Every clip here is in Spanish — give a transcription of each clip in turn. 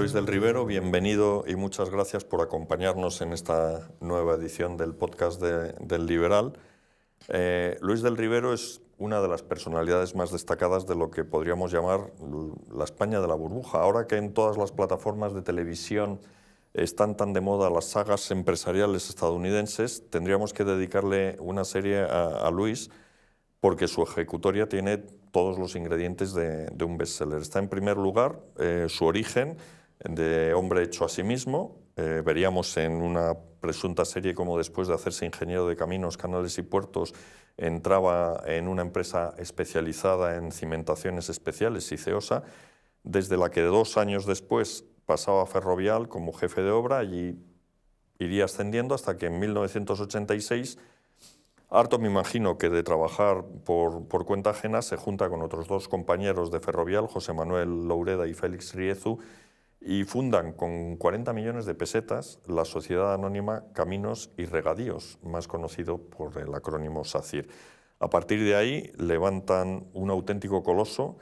Luis del Rivero, bienvenido y muchas gracias por acompañarnos en esta nueva edición del podcast del Liberal. Luis del Rivero es una de las personalidades más destacadas de lo que podríamos llamar la España de la burbuja. Ahora que en todas las plataformas de televisión están tan de moda las sagas empresariales estadounidenses, tendríamos que dedicarle una serie a Luis, porque su ejecutoria tiene todos los ingredientes de un bestseller. Está en primer lugar su origen de hombre hecho a sí mismo. Veríamos en una presunta serie cómo después de hacerse ingeniero de caminos, canales y puertos entraba en una empresa especializada en cimentaciones especiales, Iceosa, desde la que 2 años después pasaba a Ferrovial como jefe de obra y iría ascendiendo hasta que en 1986, harto me imagino que de trabajar por cuenta ajena, se junta con otros 2 compañeros de Ferrovial, José Manuel Loureda y Félix Riezu, y fundan con 40 millones de pesetas la sociedad anónima Caminos y Regadíos, más conocido por el acrónimo SACIR. A partir de ahí levantan un auténtico coloso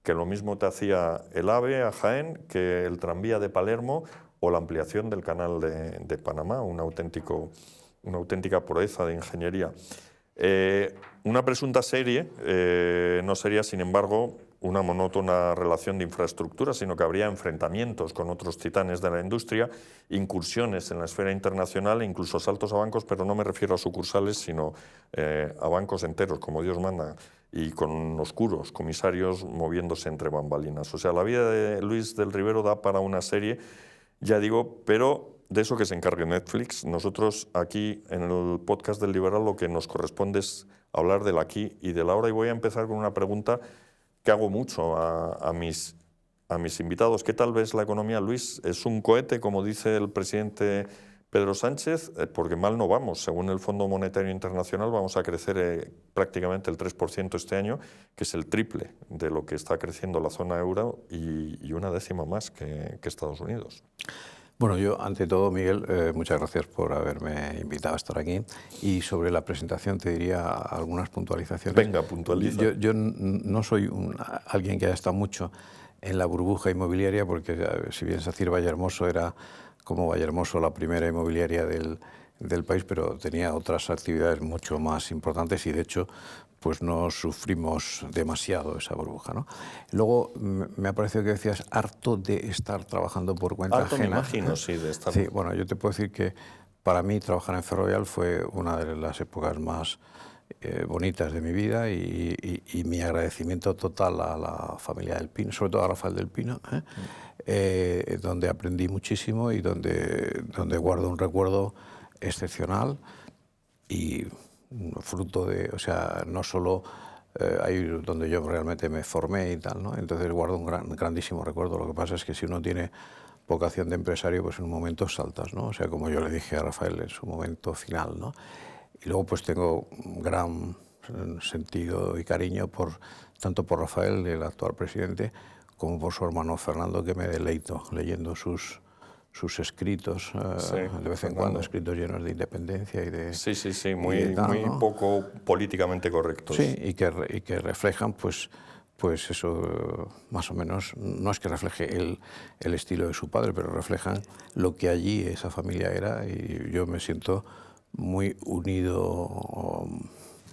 que lo mismo te hacía el AVE a Jaén que el tranvía de Palermo o la ampliación del canal de Panamá, una auténtica proeza de ingeniería. Una presunta serie no sería, sin embargo, una monótona relación de infraestructura, sino que habría enfrentamientos con otros titanes de la industria, incursiones en la esfera internacional e incluso saltos a bancos, pero no me refiero a sucursales, sino a bancos enteros, como Dios manda, y con oscuros comisarios moviéndose entre bambalinas. O sea, la vida de Luis del Rivero da para una serie, ya digo, pero de eso que se encargue Netflix. Nosotros aquí en el podcast del Liberal lo que nos corresponde es hablar del aquí y del ahora, y voy a empezar con una pregunta que hago mucho a mis invitados. ¿Qué tal ves la economía, Luis? ¿Es un cohete, como dice el presidente Pedro Sánchez? Porque mal no vamos. Según el Fondo Monetario Internacional vamos a crecer prácticamente el 3% este año, que es el triple de lo que está creciendo la zona euro y una décima más que Estados Unidos. Bueno, yo, ante todo, Miguel, muchas gracias por haberme invitado a estar aquí. Y sobre la presentación te diría algunas puntualizaciones. Venga, puntualiza. Yo no soy alguien que haya estado mucho en la burbuja inmobiliaria, porque si bien SACIR Vallehermoso era, como Vallehermoso, la primera inmobiliaria del país, pero tenía otras actividades mucho más importantes y, de hecho, pues no sufrimos demasiado esa burbuja, ¿no? Luego me ha parecido que decías harto de estar trabajando por cuenta ajena. Me imagino, sí, de estar. Sí, bueno, yo te puedo decir que para mí trabajar en Ferrovial fue una de las épocas más bonitas de mi vida y mi agradecimiento total a la familia del Pino, sobre todo a Rafael del Pino, donde aprendí muchísimo y donde guardo un recuerdo excepcional y fruto de, o sea, no solo ahí donde yo realmente me formé y tal, ¿no? Entonces guardo un grandísimo recuerdo. Lo que pasa es que si uno tiene vocación de empresario, pues en un momento saltas, ¿no? O sea, como yo le dije a Rafael en su momento final, ¿no? Y luego pues tengo un gran sentido y cariño tanto por Rafael, el actual presidente, como por su hermano Fernando, que me deleito leyendo sus escritos, sí, de vez en cuando, escritos llenos de independencia y de... Sí, muy poco políticamente correctos. Sí, y que reflejan, pues eso, más o menos, no es que refleje el estilo de su padre, pero reflejan lo que allí esa familia era, y yo me siento muy unido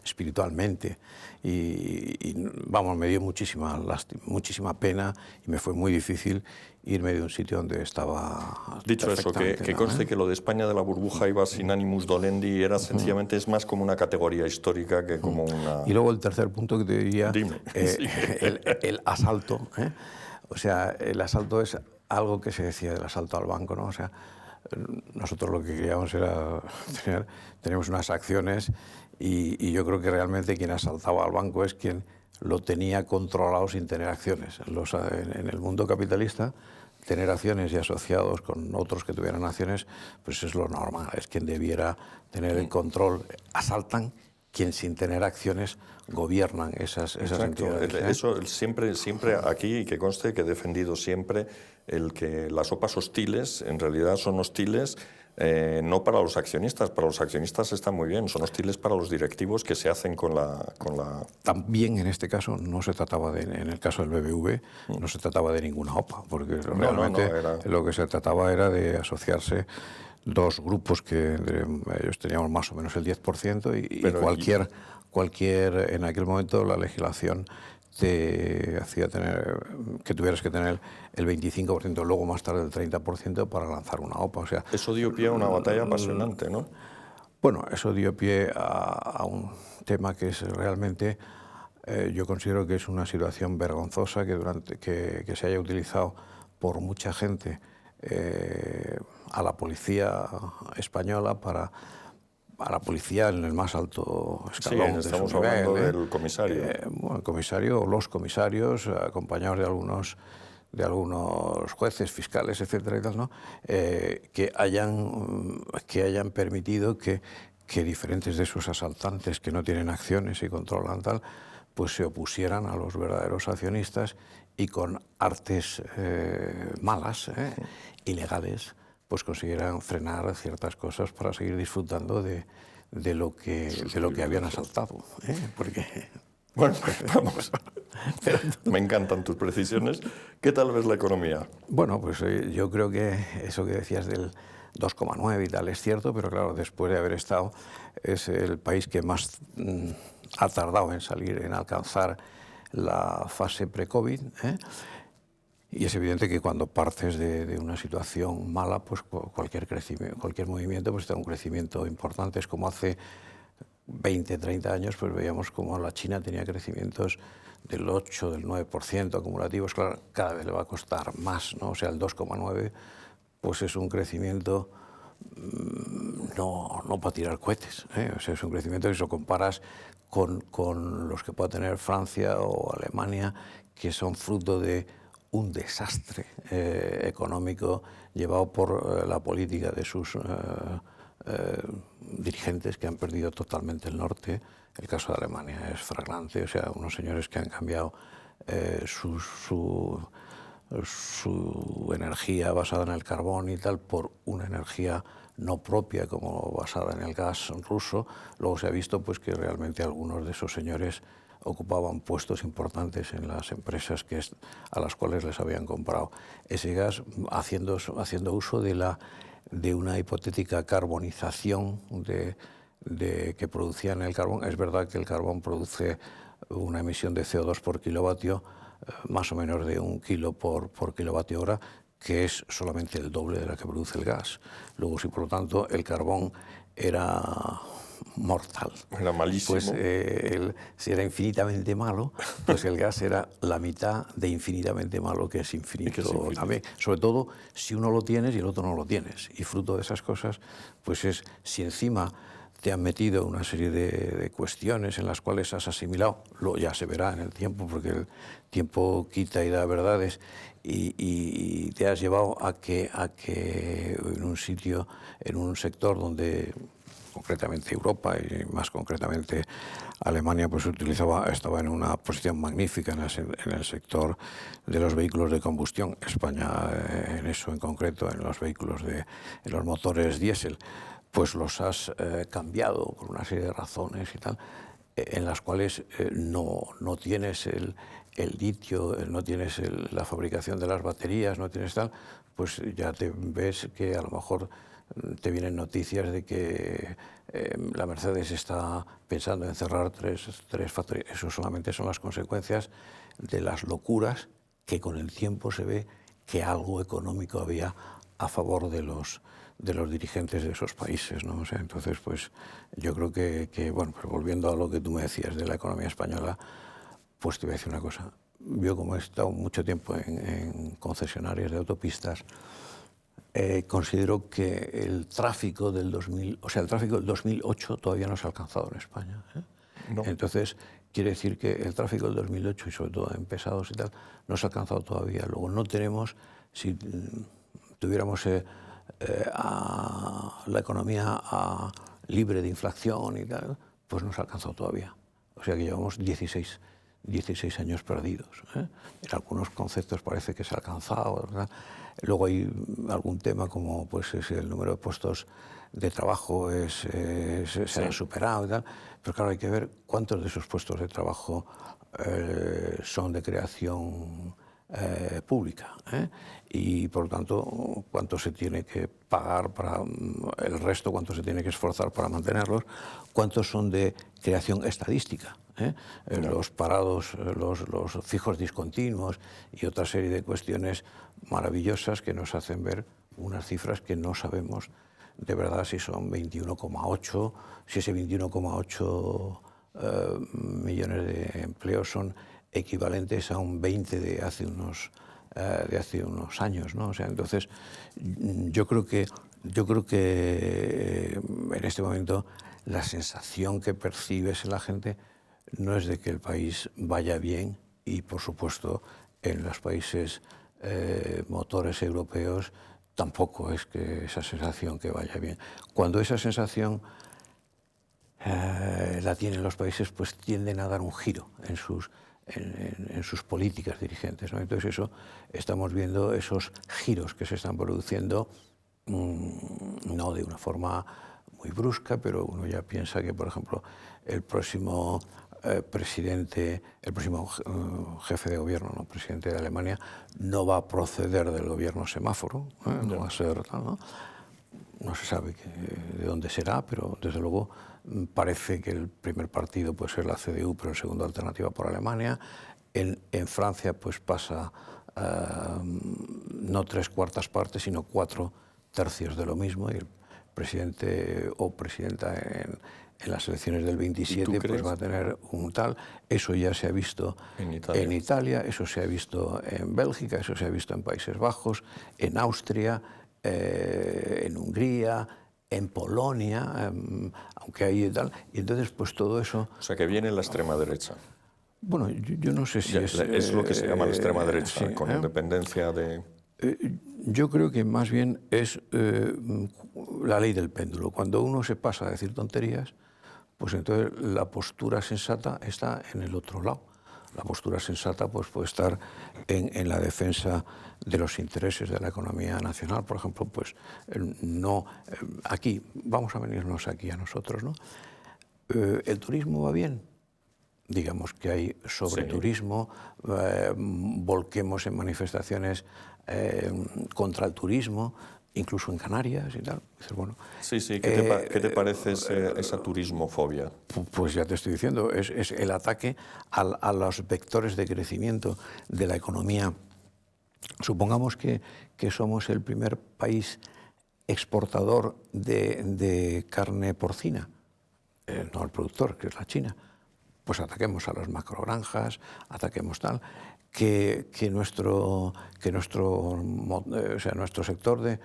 espiritualmente y vamos, me dio muchísima pena y me fue muy difícil irme de un sitio donde estaba. Dicho eso, que conste que lo de España de la burbuja iba sin animus dolendi, era sencillamente, es más como una categoría histórica que como una... Y luego el tercer punto que te diría, Dime. El asalto, o sea, el asalto es algo que se decía del asalto al banco, ¿no? O sea, nosotros lo que queríamos era teníamos unas acciones y yo creo que realmente quien asaltaba al banco es quien lo tenía controlado sin tener acciones. En el mundo capitalista, tener acciones y asociados con otros que tuvieran acciones, pues es lo normal, es quien debiera tener el control. Asaltan quien sin tener acciones gobiernan esas entidades. Eso siempre aquí, y que conste que he defendido siempre el que las OPAs hostiles en realidad son hostiles no para los accionistas están muy bien, son hostiles para los directivos que se hacen con la... También en este caso no se trataba en el caso del BBV, no se trataba de ninguna OPA, porque realmente lo que se trataba era de asociarse dos grupos que ellos teníamos más o menos el 10% y cualquier, en aquel momento la legislación te hacía que tuvieras que tener el 25%, luego más tarde el 30% para lanzar una OPA. O sea, eso dio pie a una batalla apasionante, ¿no? Bueno, eso dio pie a un tema que es realmente, yo considero que es una situación vergonzosa que se haya utilizado por mucha gente a la policía española a la policía en el más alto escalón de estamos su nivel, hablando del comisario. Bueno, el comisario o los comisarios, acompañados de algunos jueces, fiscales, etcétera, y tal, ¿no? que hayan permitido que diferentes de esos asaltantes que no tienen acciones y controlan tal, pues se opusieran a los verdaderos accionistas y con artes malas, ilegales, pues consiguieran frenar ciertas cosas para seguir disfrutando de lo que habían asaltado. Porque... Bueno, vamos. Me encantan tus precisiones. ¿Qué tal ves la economía? Bueno, pues yo creo que eso que decías del 2,9 y tal es cierto, pero claro, después de haber estado, es el país que más ha tardado en salir, en alcanzar la fase pre-COVID. Y es evidente que cuando partes de una situación mala, pues cualquier movimiento pues da un crecimiento importante. Es como hace 20, 30 años, pues veíamos como la China tenía crecimientos del 8, del 9% acumulativos. Claro, cada vez le va a costar más, ¿no? O sea, el 2,9 pues es un crecimiento no para tirar cohetes, O sea, es un crecimiento que si lo comparas con los que pueda tener Francia o Alemania, que son fruto de un desastre económico llevado por la política de sus dirigentes que han perdido totalmente el norte. El caso de Alemania es flagrante, o sea, unos señores que han cambiado su energía basada en el carbón y tal por una energía no propia como basada en el gas ruso. Luego se ha visto pues que realmente algunos de esos señores ocupaban puestos importantes en las empresas a las cuales les habían comprado ese gas, haciendo uso de una hipotética carbonización que producían el carbón. Es verdad que el carbón produce una emisión de CO2 por kilovatio, más o menos de 1 kilo por kilovatio hora, que es solamente el doble de la que produce el gas. Luego, si por lo tanto el carbón era mortal, era malísimo, pues si era infinitamente malo, pues el gas era la mitad de infinitamente malo, que es infinito también. Sobre todo si uno lo tienes y el otro no lo tienes. Y fruto de esas cosas, pues si encima te han metido una serie de cuestiones en las cuales has asimilado, ya se verá en el tiempo, porque el tiempo quita y da verdades, y te has llevado a que en un sitio, en un sector donde concretamente Europa y más concretamente Alemania, pues estaba en una posición magnífica en el sector de los vehículos de combustión. España en eso en concreto, en los motores diésel, pues los has cambiado por una serie de razones y tal, en las cuales no tienes el litio, no tienes la fabricación de las baterías, no tienes tal, pues ya te ves que a lo mejor te vienen noticias de que la Mercedes está pensando en cerrar tres factorías. Eso solamente son las consecuencias de las locuras que con el tiempo se ve que algo económico había a favor de los dirigentes de esos países, ¿no? O sea, entonces, pues yo creo que bueno, pues volviendo a lo que tú me decías de la economía española, pues te voy a decir una cosa. Yo, como he estado mucho tiempo en concesionarias de autopistas, considero que el tráfico del 2008 todavía no se ha alcanzado en España. No. Entonces, quiere decir que el tráfico del 2008, y sobre todo en pesados y tal, no se ha alcanzado todavía. Luego no tenemos, si tuviéramos la economía libre de inflación y tal, pues no se ha alcanzado todavía. O sea que llevamos 16 16 años perdidos, ¿eh? En algunos conceptos parece que se ha alcanzado, ¿verdad? Luego hay algún tema como pues, si el número de puestos de trabajo se ha superado y tal, pero claro, hay que ver cuántos de esos puestos de trabajo son de creación pública, ¿eh? Y por lo tanto cuánto se tiene que pagar para el resto, cuánto se tiene que esforzar para mantenerlos, cuántos son de creación estadística, ¿eh? Los parados, los fijos discontinuos y otra serie de cuestiones maravillosas que nos hacen ver unas cifras que no sabemos de verdad si son 21,8, si ese 21,8 millones de empleos son equivalentes a un 20 de hace unos años, ¿no? O sea, entonces yo creo que en este momento la sensación que percibes en la gente no es de que el país vaya bien y, por supuesto, en los países motores europeos tampoco es que esa sensación que vaya bien. Cuando esa sensación la tienen los países, pues tienden a dar un giro en sus políticas dirigentes, ¿no? Entonces eso, estamos viendo esos giros que se están produciendo, no de una forma muy brusca, pero uno ya piensa que, por ejemplo, el próximo presidente, el próximo jefe de gobierno, no, presidente de Alemania, no va a proceder del gobierno semáforo, no va a ser tal, ¿no? No se sabe de dónde será, pero desde luego parece que el primer partido puede ser la CDU, pero el segundo Alternativa por Alemania. En Francia pues pasa no 3/4 partes, sino 4/3 de lo mismo. Y el presidente o presidenta en las elecciones del 27 pues va a tener un tal. Eso ya se ha visto en Italia, eso se ha visto en Bélgica, eso se ha visto en Países Bajos, en Austria, en Hungría, en Polonia, aunque hay tal. Y entonces, pues todo eso... O sea, que viene la extrema derecha. Bueno, yo no sé si es lo que se llama la extrema derecha, sí, con independencia de... Yo creo que más bien es la ley del péndulo. Cuando uno se pasa a decir tonterías, pues entonces la postura sensata está en el otro lado. La postura sensata pues, puede estar en la defensa de los intereses de la economía nacional. Por ejemplo, pues no aquí, vamos a venirnos aquí a nosotros, ¿no? ¿El turismo va bien? Digamos que hay sobreturismo, volquemos en manifestaciones contra el turismo, incluso en Canarias y tal. Bueno, sí, ¿qué te parece esa turismofobia? Pues ya te estoy diciendo, es el ataque a los vectores de crecimiento de la economía. Supongamos que somos el primer país exportador de carne porcina, no el productor, que es la China. Pues ataquemos a las macrogranjas, ataquemos tal, que nuestro sector de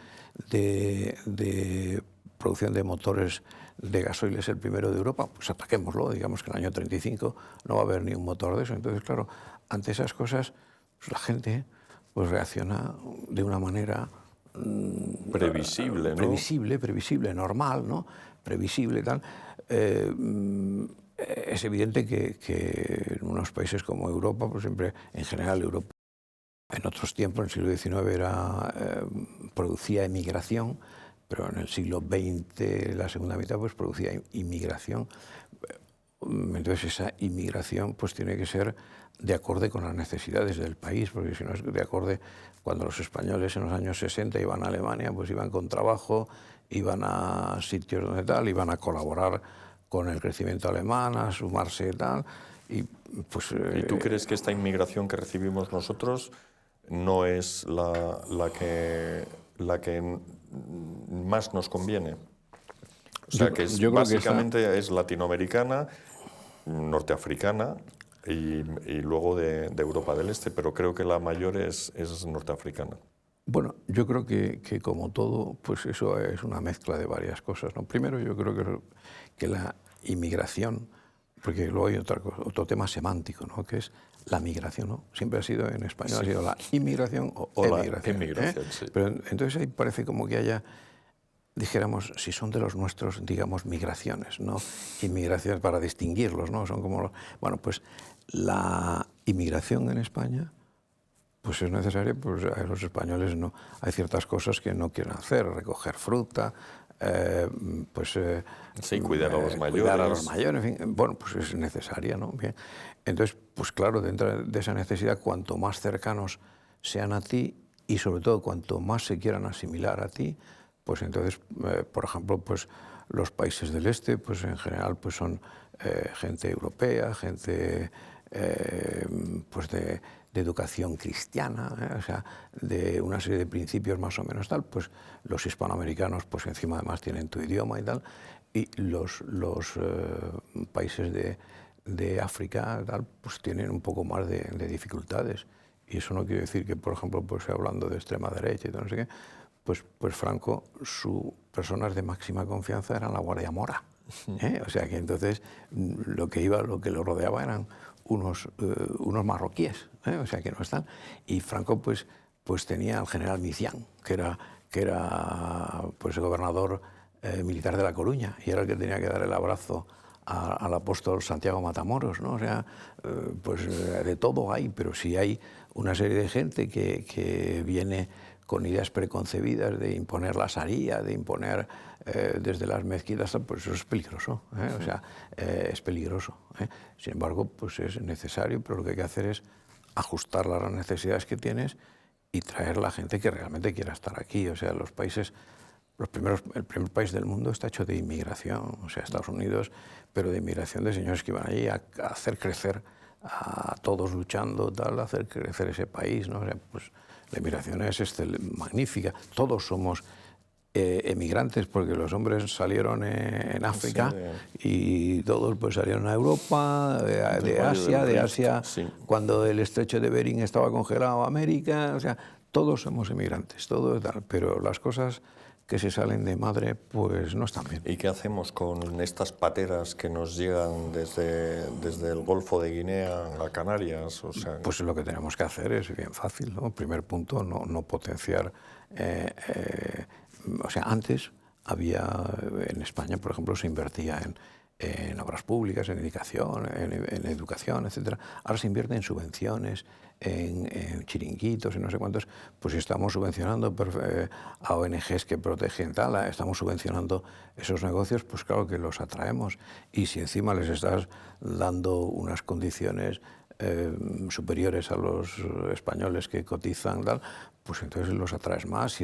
producción de motores de gasoil es el primero de Europa, pues ataquémoslo. Digamos que en el año 35 no va a haber ni un motor de eso. Entonces, claro, ante esas cosas, pues la gente pues reacciona de una manera previsible, ¿no? Previsible, normal, ¿no? Previsible, tal. Es evidente que en unos países como Europa, pues siempre, en general Europa, en otros tiempos, en el siglo XIX producía emigración, pero en el siglo XX, la segunda mitad, pues producía inmigración. Entonces esa inmigración pues tiene que ser de acorde con las necesidades del país, porque si no es de acorde, cuando los españoles en los años 60 iban a Alemania, pues iban con trabajo, iban a sitios donde tal, iban a colaborar con el crecimiento alemán, a sumarse y tal. Y, pues, ¿Y tú crees que esta inmigración que recibimos nosotros no es la que más nos conviene? O sea, que básicamente es latinoamericana, norteafricana y luego de Europa del Este, pero creo que la mayor es norteafricana. Bueno, yo creo que como todo, pues eso es una mezcla de varias cosas, ¿no? Primero, yo creo que la inmigración, porque luego hay otro tema semántico, ¿no? Que es la migración, ¿no? Siempre ha sido en español, ha sido la inmigración o emigración. La emigración, sí. Pero entonces ahí parece como que haya dijéramos, si son de los nuestros, digamos, migraciones, ¿no? Inmigraciones para distinguirlos, ¿no? Son como, bueno, pues la inmigración en España, pues es necesaria, pues a los españoles no, hay ciertas cosas que no quieren hacer, recoger fruta, sí, cuidar a los mayores. Cuidar a los mayores, en fin, bueno, pues es necesaria, ¿no? Bien. Entonces, pues claro, dentro de esa necesidad, cuanto más cercanos sean a ti y sobre todo cuanto más se quieran asimilar a ti, pues entonces, por ejemplo, pues los países del este, pues en general, pues son gente europea, gente pues de educación cristiana, o sea, de una serie de principios más o menos tal, pues los hispanoamericanos, pues encima además tienen tu idioma y tal, y los países de África tal, pues tienen un poco más de dificultades. Y eso no quiere decir que, por ejemplo, pues hablando de extrema derecha y todo, no sé qué, pues Franco, sus personas de máxima confianza eran la Guardia Mora. O sea que entonces lo que lo rodeaba eran unos marroquíes, o sea que no están. Y Franco pues tenía al general Micián, que era pues gobernador militar de La Coruña, y era el que tenía que dar el abrazo al apóstol Santiago Matamoros, ¿no? O sea, pues de todo hay, pero si hay una serie de gente que viene con ideas preconcebidas de imponer la sharia, de imponer desde las mezquitas, pues eso es peligroso, o sea, es peligroso. Sin embargo, pues es necesario, pero lo que hay que hacer es ajustarla a las necesidades que tienes y traer la gente que realmente quiera estar aquí. O sea, los países, el primer país del mundo está hecho de inmigración, o sea, Estados Unidos, pero de inmigración de señores que iban allí a hacer crecer a todos luchando, tal, a hacer crecer ese país, ¿no? O sea, pues la inmigración es magnífica. Todos somos emigrantes, porque los hombres salieron en África, sí, y todos pues salieron a Europa, de Asia, sí, cuando el estrecho de Bering estaba congelado, América, o sea, todos somos emigrantes, todos tal, pero las cosas que se salen de madre, pues no están bien. ¿Y qué hacemos con estas pateras que nos llegan desde el Golfo de Guinea a Canarias? O sea, pues lo que tenemos que hacer es bien fácil, ¿no? Primer punto, no potenciar. O sea, antes había, en España, por ejemplo, se invertía en obras públicas, en educación, etc. Ahora se invierte en subvenciones, en chiringuitos, en no sé cuántos. Pues estamos subvencionando a ONGs que protegen tal, estamos subvencionando esos negocios, pues claro que los atraemos. Y si encima les estás dando unas condiciones superiores a los españoles que cotizan, tal, pues entonces los atraes más.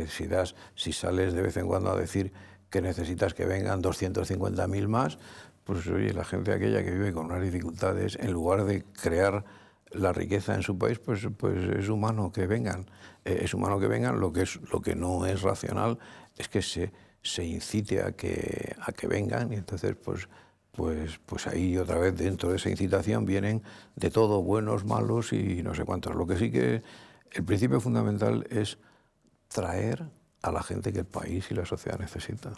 Si sales de vez en cuando a decir que necesitas que vengan 250.000 más, pues oye, la gente aquella que vive con unas dificultades, en lugar de crear la riqueza en su país, pues es humano que vengan. Es humano que vengan. Lo que no es racional es que se incite a que vengan, y entonces pues ahí otra vez dentro de esa incitación vienen de todo, buenos, malos y no sé cuántos. Lo que sí que el principio fundamental es traer a la gente que el país y la sociedad necesita.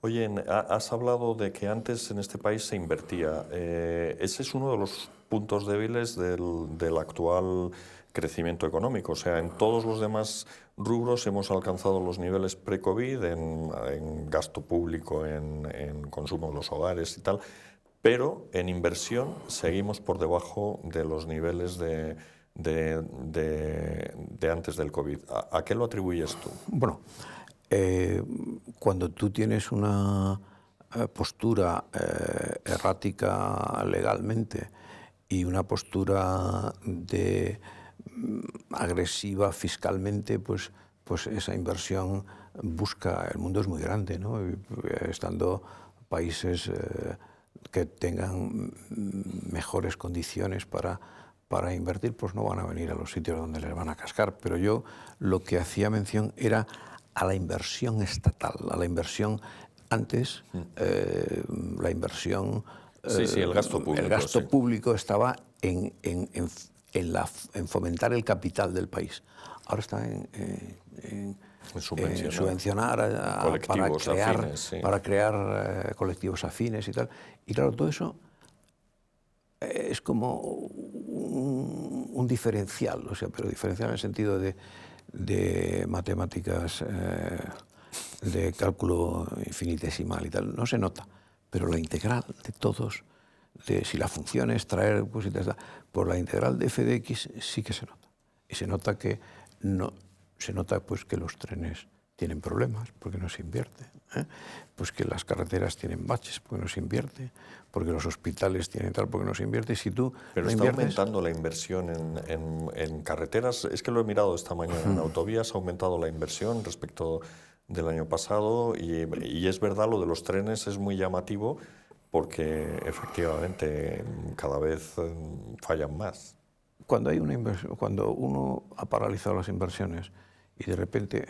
Oye, has hablado de que antes en este país se invertía. Ese es uno de los puntos débiles del actual crecimiento económico. O sea, en todos los demás rubros hemos alcanzado los niveles pre-COVID en gasto público, en consumo de los hogares y tal, pero en inversión seguimos por debajo de los niveles de antes del COVID. ¿A qué lo atribuyes tú? Bueno, cuando tú tienes una postura errática legalmente y una postura agresiva fiscalmente, pues esa inversión busca, el mundo es muy grande, ¿no? Estando países que tengan mejores condiciones para invertir, pues no van a venir a los sitios donde les van a cascar. Pero yo lo que hacía mención era a la inversión estatal, a la inversión antes, la inversión... Sí, el gasto público. El gasto público estaba en fomentar el capital del país. Ahora está en subvencionar para crear colectivos afines y tal. Y claro, todo eso es como un diferencial, o sea, pero diferencial en el sentido de matemáticas de cálculo infinitesimal y tal, no se nota, pero la integral de todos, de si la función es traer, pues, por la integral de f de x sí que se nota. Y se nota que no, se nota pues que los trenes tienen problemas porque no se invierte, pues que las carreteras tienen baches porque no se invierte, porque los hospitales tienen tal porque no se invierte. Si tú Pero no está inviertes, aumentando la inversión en carreteras. Es que lo he mirado esta mañana. En autovías ha aumentado la inversión respecto del año pasado y es verdad, lo de los trenes es muy llamativo porque efectivamente cada vez fallan más. cuando hay una inversión, cuando uno ha paralizado las inversiones y de repente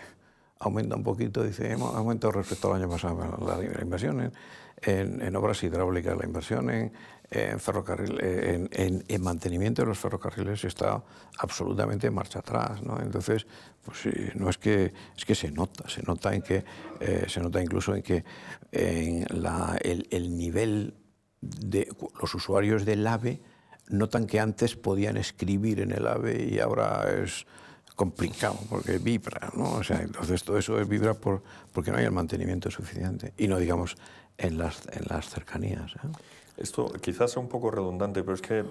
aumenta un poquito, dice, hemos aumentado respecto al año pasado la inversión en obras hidráulicas, la inversión en ferrocarril, en mantenimiento de los ferrocarriles está absolutamente en marcha atrás, ¿no? Entonces, pues sí, no es que se nota en que se nota incluso en que el nivel de los usuarios del AVE notan que antes podían escribir en el AVE y ahora es complicado porque vibra, ¿no? O sea, entonces todo eso vibra porque no hay el mantenimiento suficiente y no digamos en las cercanías, ¿eh? Esto quizás sea un poco redundante, pero es que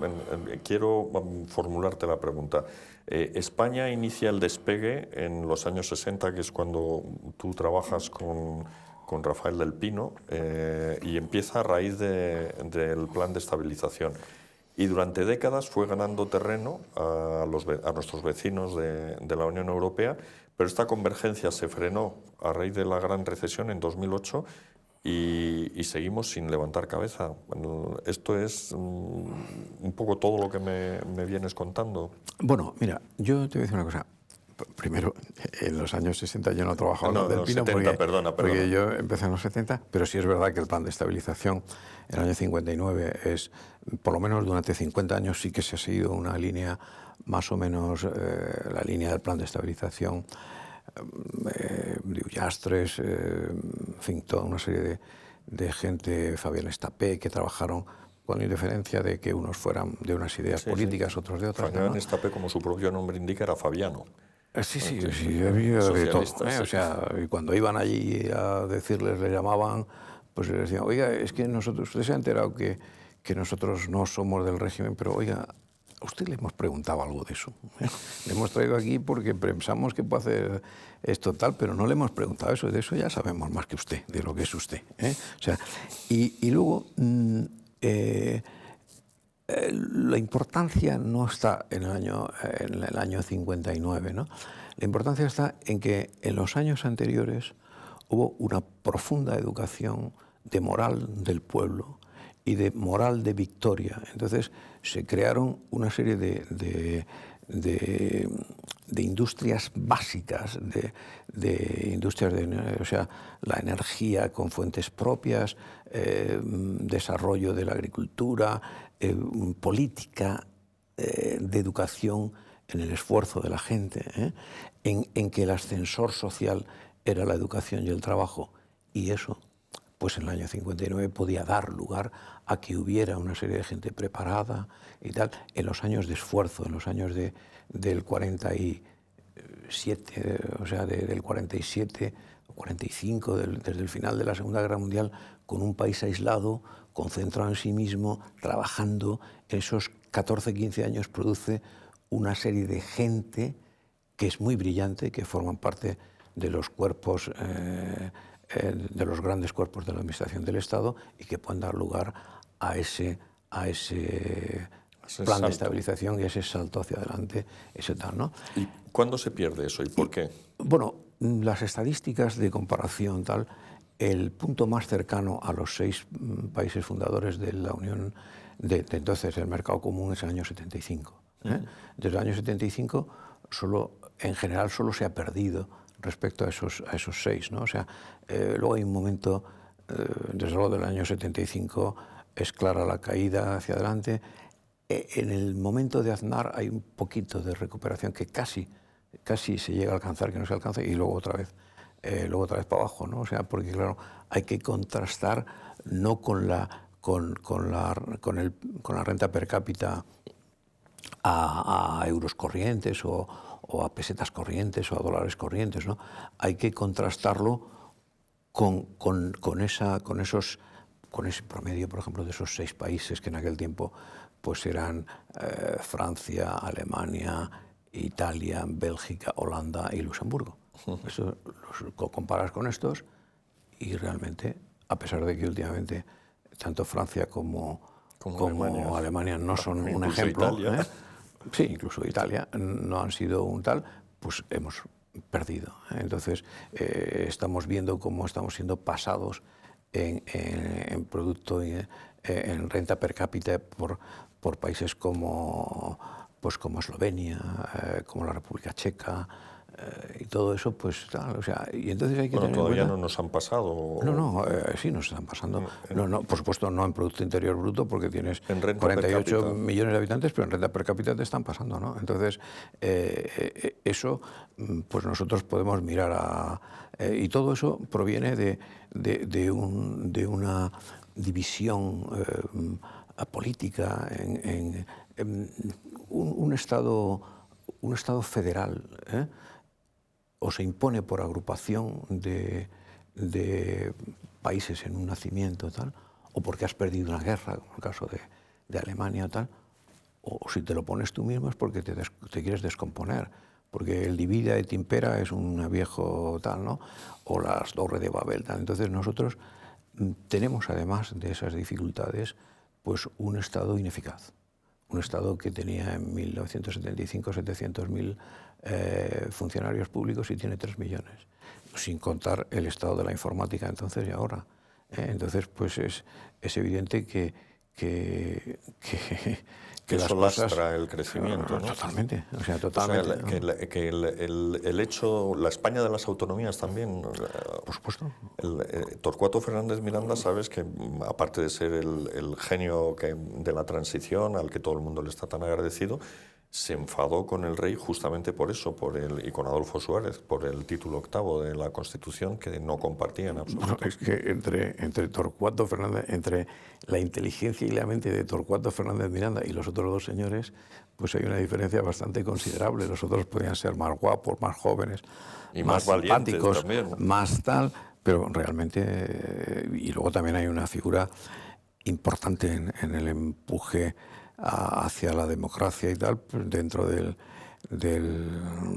quiero formularte la pregunta. España inicia el despegue en los años 60, que es cuando tú trabajas con Rafael del Pino, y empieza a raíz del plan de estabilización. Y durante décadas fue ganando terreno a nuestros vecinos de la Unión Europea, pero esta convergencia se frenó a raíz de la gran recesión en 2008 y seguimos sin levantar cabeza. Esto es un poco todo lo que me vienes contando. Bueno, mira, yo te voy a decir una cosa. Primero, en los años 60 yo no trabajaba No, en Del Pino 70, perdona. porque yo empecé en los 70, pero sí es verdad que el plan de estabilización en el año 59 es, por lo menos durante 50 años sí que se ha seguido una línea más o menos, la línea del plan de estabilización, de Ullastres, en fin, toda una serie de gente, Fabián Estapé, que trabajaron con indiferencia de que unos fueran de unas ideas políticas, otros de otras. Fabián ¿no? Estapé, como su propio nombre indica, era Fabiano. Sí, había de todo. O sea, y cuando iban allí a decirles, le llamaban, pues les decían, oiga, es que usted se ha enterado que nosotros no somos del régimen, pero oiga, a usted le hemos preguntado algo de eso. Le hemos traído aquí porque pensamos que puede hacer esto tal, pero no le hemos preguntado eso. De eso ya sabemos más que usted, de lo que es usted. O sea, y luego la importancia no está en el año 59, ¿no? La importancia está en que en los años anteriores hubo una profunda educación de moral del pueblo y de moral de victoria. Entonces se crearon una serie de industrias básicas, de industrias o sea, la energía con fuentes propias, desarrollo de la agricultura, política de educación en el esfuerzo de la gente, en que el ascensor social era la educación y el trabajo. Y eso, pues en el año 59 podía dar lugar a que hubiera una serie de gente preparada y tal, en los años de esfuerzo, en los años del 47, o sea, del 47 o 45, desde el final de la Segunda Guerra Mundial, con un país aislado, concentrado en sí mismo, trabajando. En esos 14, 15 años produce una serie de gente que es muy brillante, que forman parte de los cuerpos, de los grandes cuerpos de la administración del Estado y que pueden dar lugar a ese plan de estabilización y ese salto hacia adelante, ese tal, ¿no? ¿Y cuándo se pierde eso y por qué? Bueno, las estadísticas de comparación tal, el punto más cercano a los 6 países fundadores de la Unión de entonces, el Mercado Común, es el año 75. Desde el año 75 en general solo se ha perdido respecto a esos 6, ¿no? O sea, luego hay un momento, desde luego del año 75 es clara la caída hacia adelante. En el momento de Aznar hay un poquito de recuperación que casi se llega a alcanzar, que no se alcanza, y luego otra vez para abajo, ¿no? O sea, porque claro, hay que contrastar no con la renta per cápita a euros corrientes o a pesetas corrientes o a dólares corrientes, ¿no? Hay que contrastarlo con ese promedio, por ejemplo, de esos 6 países que en aquel tiempo pues eran Francia, Alemania, Italia, Bélgica, Holanda y Luxemburgo. Eso, los comparas con estos y realmente, a pesar de que últimamente tanto Francia como Alemania no son un ejemplo, Italia. Sí, incluso Italia, no han sido un tal, pues hemos perdido. Entonces, estamos viendo cómo estamos siendo pasados en producto, en renta per cápita por países como Eslovenia, como la República Checa, y todo eso, pues tal, o sea, y entonces hay que tener en todavía cuenta... no nos han pasado. No, sí nos están pasando. No, por supuesto, no en Producto Interior Bruto, porque tienes En renta 48 per cápita. millones de habitantes, pero en renta per cápita te están pasando, ¿no? Entonces, eso, pues nosotros podemos mirar y todo eso proviene de una división política en un Estado federal, o se impone por agrupación de países en un nacimiento tal, o porque has perdido una guerra, como el caso de Alemania tal, o si te lo pones tú mismo es porque te quieres descomponer, porque el divide et impera es un viejo tal, ¿no? O las Torres de Babel tal. Entonces nosotros tenemos, además de esas dificultades, pues un Estado ineficaz. Un Estado que tenía en 1975 700.000 funcionarios públicos y tiene 3 millones, sin contar el estado de la informática entonces y ahora. Entonces, pues es evidente que eso las cosas... lastra el crecimiento, ¿no? Totalmente, o sea, totalmente. O sea, que el hecho, la España de las autonomías también. Por supuesto. Torcuato Fernández Miranda, sabes que aparte de ser el genio de la transición al que todo el mundo le está tan agradecido, se enfadó con el rey justamente por eso, y con Adolfo Suárez, por el título 8º de la Constitución, que no compartían absolutamente. Es que entre Torcuato Fernández, entre la inteligencia y la mente de Torcuato Fernández Miranda y los otros 2 señores, pues hay una diferencia bastante considerable. Los otros podían ser más guapos, más jóvenes, y más valientes simpáticos, también, ¿no? más tal, pero realmente... Y luego también hay una figura importante en el empuje hacia la democracia y tal, pues dentro del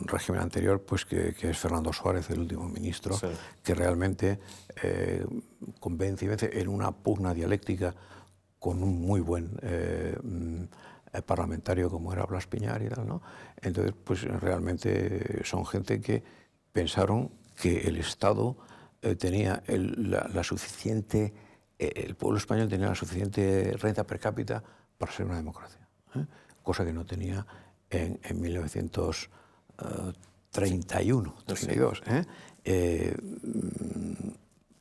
régimen anterior, pues que es Fernando Suárez, el último ministro, sí, que realmente convence y vence en una pugna dialéctica con un muy buen parlamentario como era Blas Piñar y tal, ¿no? Entonces, pues realmente son gente que pensaron que el Estado tenía la suficiente, el pueblo español tenía la suficiente renta per cápita para ser una democracia, cosa que no tenía en 1931, 32,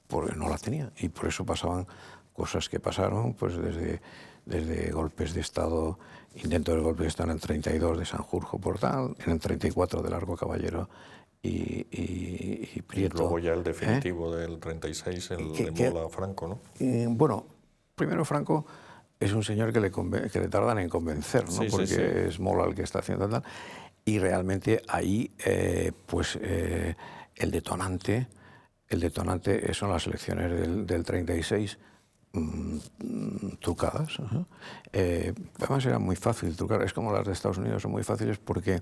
porque no la tenía, y por eso pasaban cosas que pasaron, pues desde golpes de Estado, intento de golpe de Estado en el 32 de Sanjurjo por tal, en el 34 de Largo Caballero y Prieto. Y luego ya el definitivo del 36, el de Mola Franco, ¿no? Bueno, primero Franco es un señor que le tardan en convencer, ¿no? Sí, porque sí, sí, es Mola el que está haciendo tal. Y realmente ahí, el detonante son las elecciones del 36, trucadas. Además era muy fácil trucar, es como las de Estados Unidos, son muy fáciles porque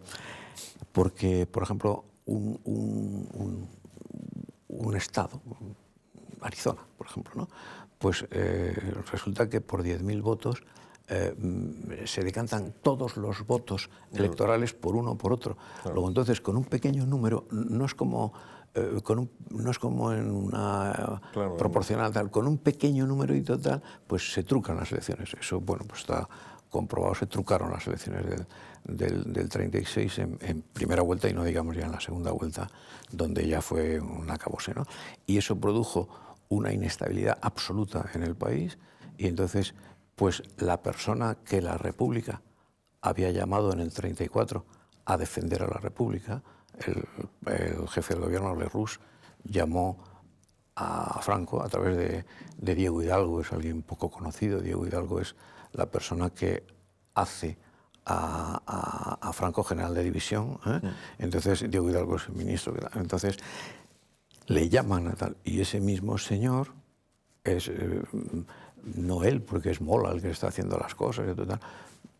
por ejemplo, un estado, Arizona, por ejemplo, ¿no? Pues resulta que por 10.000 votos se decantan todos los votos electorales por uno o por otro. Claro. Luego entonces con un pequeño número, no es como en una proporcional tal, con un pequeño número y total, pues se trucan las elecciones. Eso, bueno, pues está comprobado, se trucaron las elecciones del 36 en primera vuelta y no digamos ya en la segunda vuelta, donde ya fue un acabose, ¿no? Y eso produjo una inestabilidad absoluta en el país y entonces, pues la persona que la República había llamado en el 34 a defender a la República, el jefe del gobierno, Lerroux, llamó a Franco a través de Diego Hidalgo, es alguien poco conocido. Diego Hidalgo es la persona que hace a Franco general de división, ¿eh? Entonces Diego Hidalgo es el ministro. Entonces le llaman a tal, y ese mismo señor es, no él, porque es Mola el que está haciendo las cosas, y tal,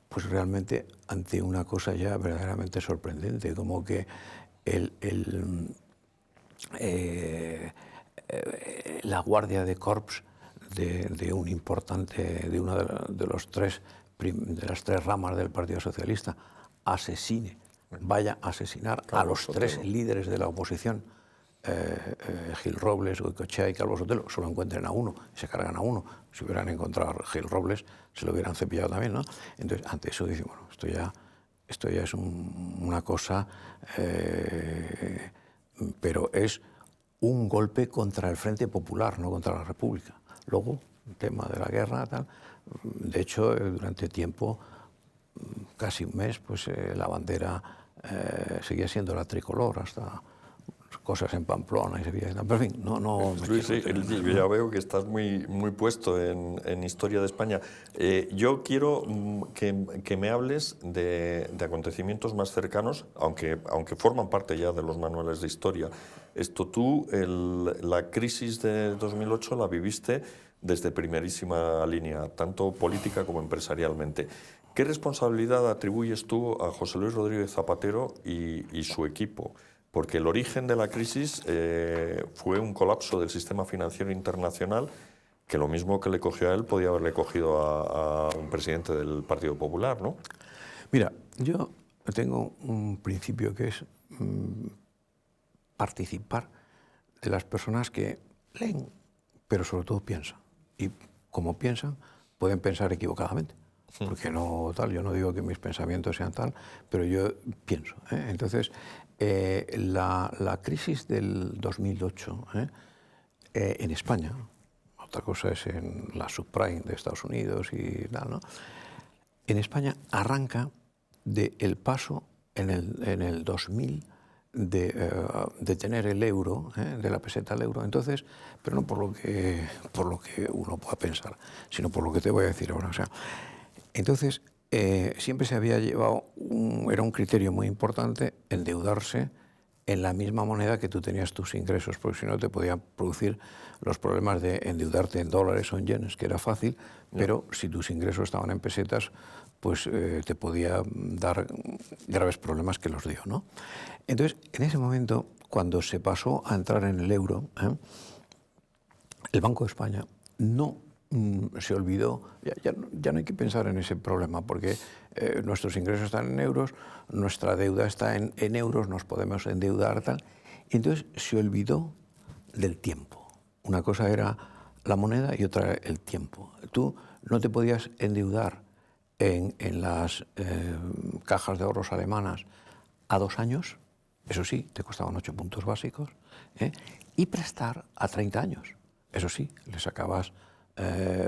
pues realmente ante una cosa ya verdaderamente sorprendente, como que la guardia de corps de un importante, de una de las tres ramas del Partido Socialista, vaya a asesinar a los tres líderes de la oposición, Gil Robles, Goicoechea y Calvo Sotelo. Solo encuentren a uno y se cargan a uno. Si hubieran encontrado a Gil Robles, se lo hubieran cepillado también, ¿no? Entonces, ante eso dicen, bueno, esto ya es una cosa, pero es un golpe contra el Frente Popular, no contra la República. Luego, el tema de la guerra, tal. De hecho, durante tiempo, casi un mes, pues la bandera seguía siendo la tricolor, hasta cosas en Pamplona y Sevilla. Pero en fin, no Luis, sí, yo ya veo que estás muy puesto en historia de España. Yo quiero que me hables de acontecimientos más cercanos, aunque forman parte ya de los manuales de historia. La crisis de 2008 la viviste desde primerísima línea, tanto política como empresarialmente. ¿Qué responsabilidad atribuyes tú a José Luis Rodríguez Zapatero y su equipo? Porque el origen de la crisis fue un colapso del sistema financiero internacional, que lo mismo que le cogió a él podía haberle cogido a un presidente del Partido Popular, ¿no? Mira, yo tengo un principio que es participar de las personas que leen, pero sobre todo piensan. Y como piensan, pueden pensar equivocadamente. Porque no tal, yo no digo que mis pensamientos sean tal, pero yo pienso. Entonces, la crisis del 2008 en España, otra cosa es en la subprime de Estados Unidos y tal, ¿no? En España arranca del paso en el 2000 de tener el euro, de la peseta al euro. Entonces, pero no por lo que uno pueda pensar, sino por lo que te voy a decir ahora. O sea, entonces, siempre se había llevado, era un criterio muy importante endeudarse en la misma moneda que tú tenías tus ingresos, porque si no te podían producir los problemas de endeudarte en dólares o en yenes, que era fácil, pero si tus ingresos estaban en pesetas, pues te podía dar graves problemas que los dio, ¿no? Entonces, en ese momento, cuando se pasó a entrar en el euro, el Banco de España no se olvidó, ya no hay que pensar en ese problema, porque nuestros ingresos están en euros, nuestra deuda está en euros, nos podemos endeudar, tal. Y entonces se olvidó del tiempo. Una cosa era la moneda y otra el tiempo. Tú no te podías endeudar en las cajas de ahorros alemanas a 2 años, eso sí, te costaban 8 puntos básicos, y prestar a 30 años. Eso sí, le sacabas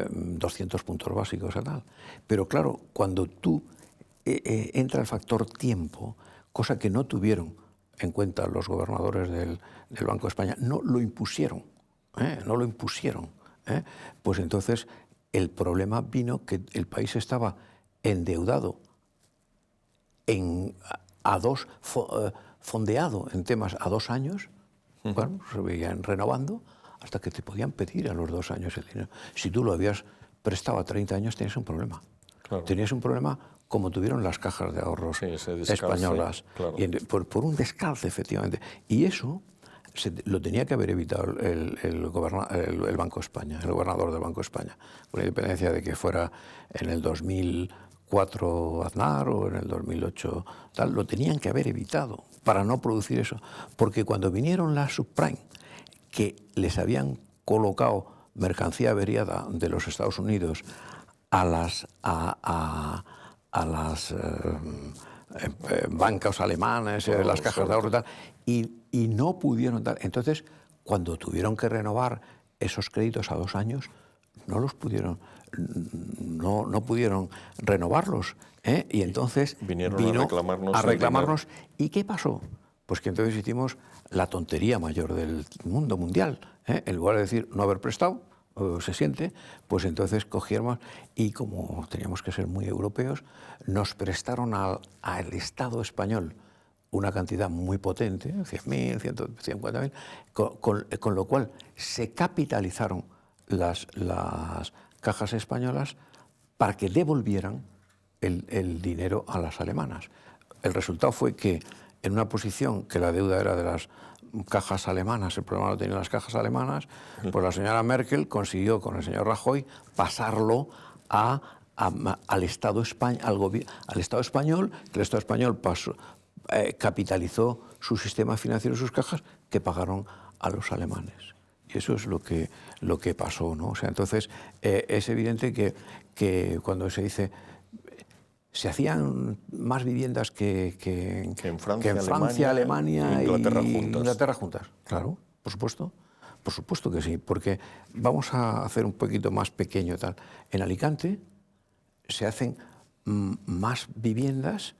200 puntos básicos a tal. Pero claro, cuando tú entra el factor tiempo, cosa que no tuvieron en cuenta los gobernadores del Banco de España, no lo impusieron, pues entonces el problema vino que el país estaba endeudado fondeado en temas a 2 años, bueno, se veían renovando, hasta que te podían pedir a los 2 años el dinero. Si tú lo habías prestado a 30 años, tenías un problema. Claro. Tenías un problema como tuvieron las cajas de ahorros españolas. Claro. Y por un descalce, efectivamente. Y eso lo tenía que haber evitado el Banco de España, el gobernador del Banco de España, con independencia de que fuera en el 2004 Aznar o en el 2008 tal, lo tenían que haber evitado para no producir eso. Porque cuando vinieron las subprime, que les habían colocado mercancía averiada de los Estados Unidos a las bancas alemanas, las cajas de ahorro y tal, y no pudieron dar. Entonces, cuando tuvieron que renovar esos créditos a 2 años, no pudieron renovarlos, y entonces vino a reclamarnos. ¿Y qué pasó? Pues que entonces hicimos la tontería mayor del mundo mundial. En lugar de decir no haber prestado, se siente, pues entonces cogíamos y como teníamos que ser muy europeos, nos prestaron al Estado español una cantidad muy potente, 100.000, 150.000, con lo cual se capitalizaron las cajas españolas para que devolvieran el dinero a las alemanas. El resultado fue que en una posición que la deuda era de las cajas alemanas, el problema lo tenían las cajas alemanas, pues la señora Merkel consiguió con el señor Rajoy pasarlo al Estado español, que el Estado español capitalizó su sistema financiero y sus cajas, que pagaron a los alemanes. Y eso es lo que pasó, ¿no? O sea, entonces es evidente que cuando se dice se hacían más viviendas que en Francia, Alemania e Inglaterra juntas. Claro, por supuesto que sí, porque vamos a hacer un poquito más pequeño tal. En Alicante se hacen más viviendas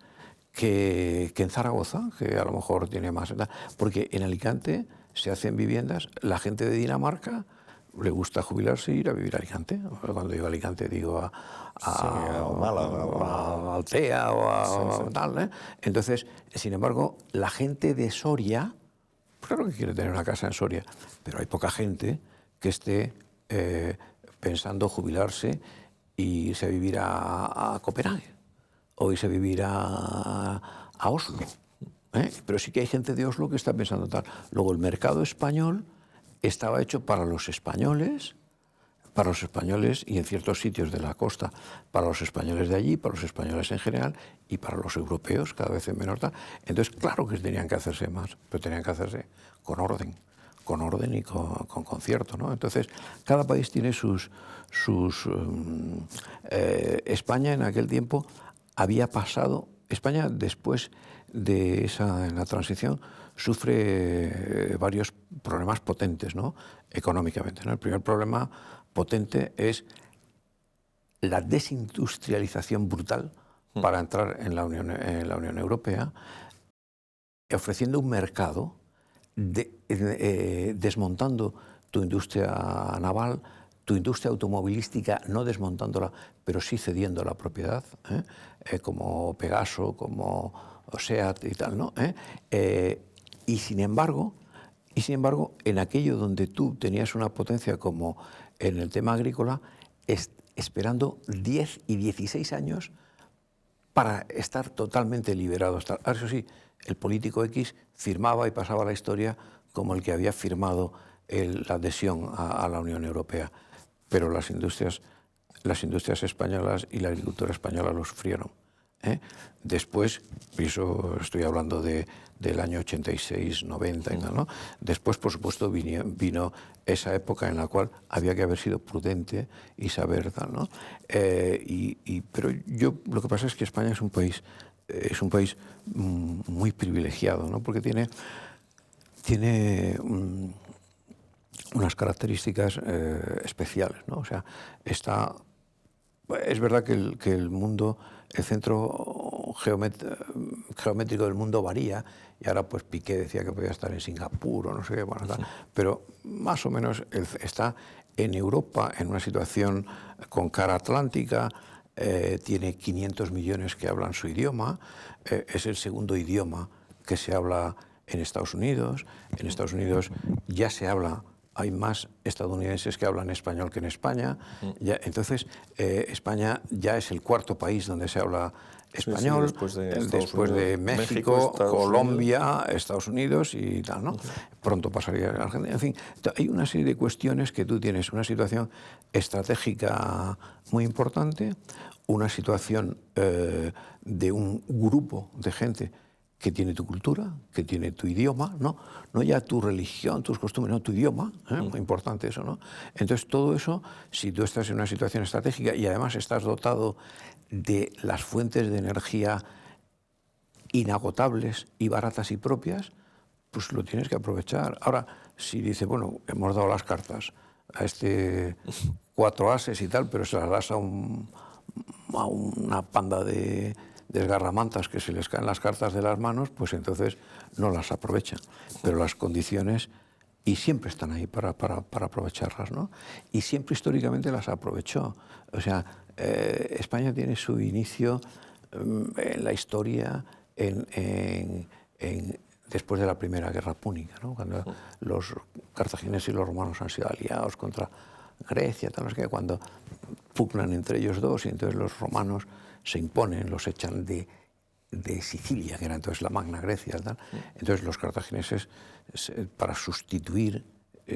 que en Zaragoza, que a lo mejor tiene más, porque en Alicante se hacen viviendas, la gente de Dinamarca le gusta jubilarse y ir a vivir a Alicante. Cuando digo Alicante digo a Málaga, a Altea o tal, ¿eh? Entonces, sin embargo, la gente de Soria, claro que quiere tener una casa en Soria, pero hay poca gente que esté pensando jubilarse y irse a vivir a Copenhague o irse a vivir a Oslo. Pero sí que hay gente de Oslo que está pensando tal. Luego, el mercado español estaba hecho para los españoles y en ciertos sitios de la costa, para los españoles de allí, para los españoles en general y para los europeos, cada vez en menor tal. Entonces, claro que tenían que hacerse más, pero tenían que hacerse con orden y con concierto, ¿no? Entonces, cada país tiene España en aquel tiempo había pasado, España después de en la transición, sufre varios problemas potentes, ¿no? Económicamente, ¿no? El primer problema potente es la desindustrialización brutal para entrar en la Unión Europea, ofreciendo un mercado, desmontando tu industria naval, tu industria automovilística, no desmontándola, pero sí cediendo la propiedad, como Pegaso, como SEAT y tal, ¿no? Y sin embargo, en aquello donde tú tenías una potencia como en el tema agrícola, esperando 10 y 16 años para estar totalmente liberado. Ahora, eso sí, el político X firmaba y pasaba a la historia como el que había firmado la adhesión a la Unión Europea, pero las industrias españolas y la agricultura española lo sufrieron. Después, y eso estoy hablando del año 86, 90 y tal, ¿no? Después, por supuesto, vino esa época en la cual había que haber sido prudente y saber tal, ¿no? Pero lo que pasa es que España es un país muy privilegiado, ¿no? Porque tiene unas características especiales, ¿no? O sea, es verdad que el mundo, el centro geométrico del mundo varía, y ahora pues Piqué decía que podía estar en Singapur o no sé qué, bueno, tal, pero más o menos está en Europa en una situación con cara atlántica, tiene 500 millones que hablan su idioma, es el segundo idioma que se habla en Estados Unidos. En Estados Unidos ya se habla, hay más estadounidenses que hablan español que en España. Entonces, España ya es el cuarto país donde se habla español, después de México, Colombia, Estados Unidos y tal, ¿no? Pronto pasaría a Argentina. En fin, hay una serie de cuestiones que tú tienes, una situación estratégica muy importante, una situación de un grupo de gente que tiene tu cultura, que tiene tu idioma, no ya tu religión, tus costumbres, no tu idioma, muy importante eso, ¿no? Entonces todo eso, si tú estás en una situación estratégica y además estás dotado de las fuentes de energía inagotables y baratas y propias, pues lo tienes que aprovechar. Ahora, si dice, bueno, hemos dado las cartas a 4 ases y tal, pero se las das a una panda de desgarramantas que se les caen las cartas de las manos, pues entonces no las aprovechan. Pero las condiciones, y siempre están ahí para aprovecharlas, ¿no? Y siempre históricamente las aprovechó. O sea, España tiene su inicio en la historia, en después de la Primera Guerra Púnica, ¿no? Cuando los cartagineses y los romanos han sido aliados contra Grecia, tal, no sé qué, cuando pugnan entre ellos dos y entonces los romanos se imponen, los echan de Sicilia, que era entonces la Magna Grecia, tal. Entonces los cartagineses, para sustituir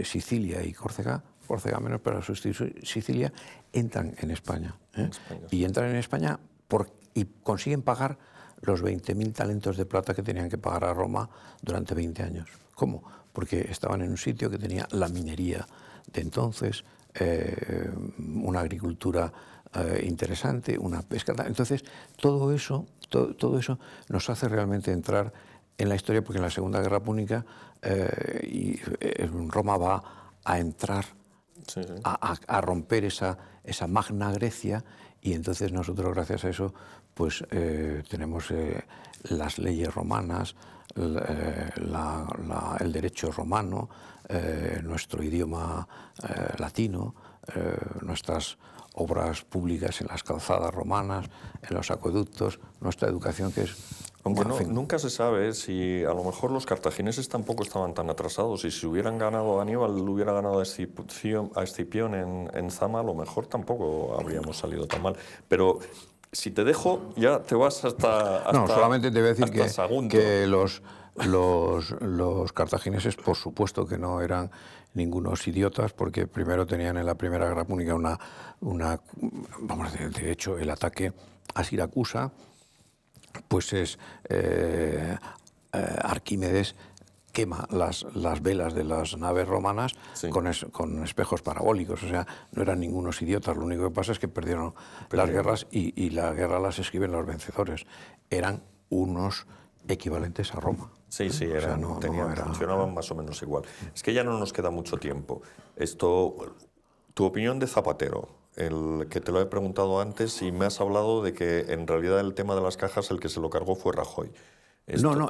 Sicilia y Córcega menos, para sustituir Sicilia, entran en España. Y entran en España y consiguen pagar los 20.000 talentos de plata que tenían que pagar a Roma durante 20 años. ¿Cómo? Porque estaban en un sitio que tenía la minería de entonces, una agricultura interesante, una pesca. Entonces, todo eso nos hace realmente entrar en la historia, porque en la Segunda Guerra Púnica Roma va a entrar a romper esa Magna Grecia, y entonces nosotros, gracias a eso, pues tenemos las leyes romanas, el derecho romano, nuestro idioma latino, nuestras obras públicas en las calzadas romanas, en los acueductos, nuestra educación, que es... Aunque nunca se sabe si a lo mejor los cartagineses tampoco estaban tan atrasados, y si hubieran ganado, Aníbal hubiera ganado a Escipión en Zama, a lo mejor tampoco habríamos salido tan mal. Pero si te dejo, ya te vas hasta no, solamente te voy a decir que los cartagineses, por supuesto que no eran ningunos idiotas, porque primero tenían en la Primera Guerra Púnica de hecho, el ataque a Siracusa, pues es Arquímedes quema las velas de las naves romanas con espejos parabólicos. O sea, no eran ningunos idiotas. Lo único que pasa es que perdieron las guerras, y la guerra las escriben los vencedores. Eran unos equivalentes a Roma. Sí, funcionaban más o menos igual. Es que ya no nos queda mucho tiempo. Tu opinión de Zapatero, el que te lo he preguntado antes, y me has hablado de que en realidad el tema de las cajas, el que se lo cargó fue Rajoy. No,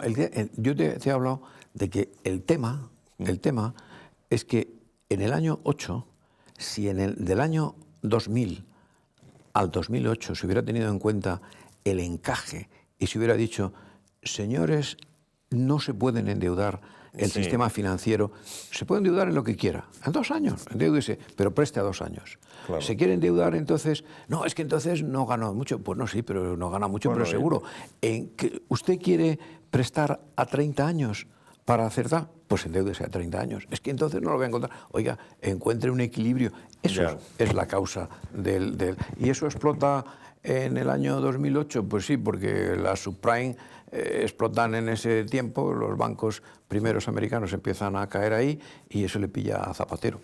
yo te he hablado de que el tema es que en el año 8, si del año 2000 al 2008 se hubiera tenido en cuenta el encaje y se hubiera dicho, señores, no se pueden endeudar, el sistema financiero se puede endeudar en lo que quiera, en 2 años, endeúdese, pero preste a 2 años. Claro. ¿Se quiere endeudar entonces? No, es que entonces no gana mucho. Pues no, sí, pero no gana mucho, pero seguro. ¿Usted quiere prestar a 30 años para acertar? Pues endeúdese a 30 años. Es que entonces no lo voy a encontrar. Oiga, encuentre un equilibrio. Eso es la causa del... ¿Y eso explota en el año 2008? Pues sí, porque las subprime explotan en ese tiempo, los bancos primeros americanos empiezan a caer ahí, y eso le pilla a Zapatero.